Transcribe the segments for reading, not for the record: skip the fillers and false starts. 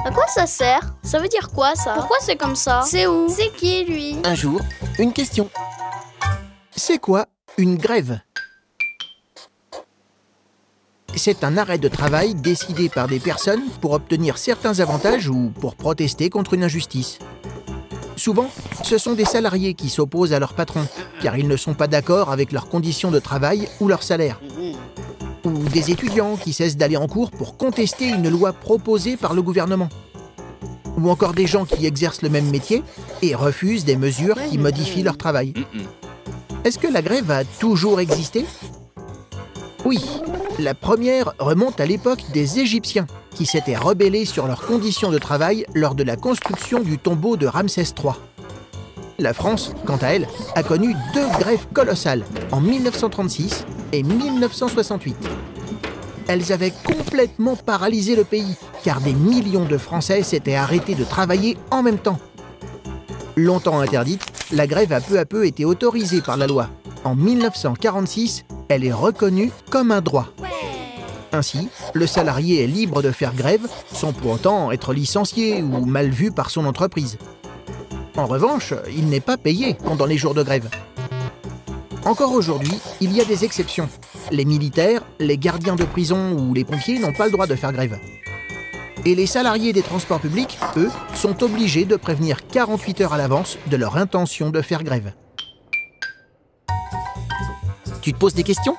À quoi ça sert? Ça veut dire quoi ça? Pourquoi c'est comme ça? C'est où? C'est qui lui? Un jour, une question. C'est quoi une grève? C'est un arrêt de travail décidé par des personnes pour obtenir certains avantages ou pour protester contre une injustice. Souvent, ce sont des salariés qui s'opposent à leur patron, car ils ne sont pas d'accord avec leurs conditions de travail ou leur salaire. Ou des étudiants qui cessent d'aller en cours pour contester une loi proposée par le gouvernement. Ou encore des gens qui exercent le même métier et refusent des mesures qui modifient leur travail. Est-ce que la grève a toujours existé? Oui, la première remonte à l'époque des Égyptiens, qui s'étaient rebellés sur leurs conditions de travail lors de la construction du tombeau de Ramsès III. La France, quant à elle, a connu deux grèves colossales, en 1936 et 1968. Elles avaient complètement paralysé le pays, car des millions de Français s'étaient arrêtés de travailler en même temps. Longtemps interdite, la grève a peu à peu été autorisée par la loi. En 1946, elle est reconnue comme un droit. Ainsi, le salarié est libre de faire grève sans pour autant être licencié ou mal vu par son entreprise. En revanche, il n'est pas payé pendant les jours de grève. Encore aujourd'hui, il y a des exceptions. Les militaires, les gardiens de prison ou les pompiers n'ont pas le droit de faire grève. Et les salariés des transports publics, eux, sont obligés de prévenir 48 heures à l'avance de leur intention de faire grève. Tu te poses des questions?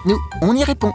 Nous, on y répond.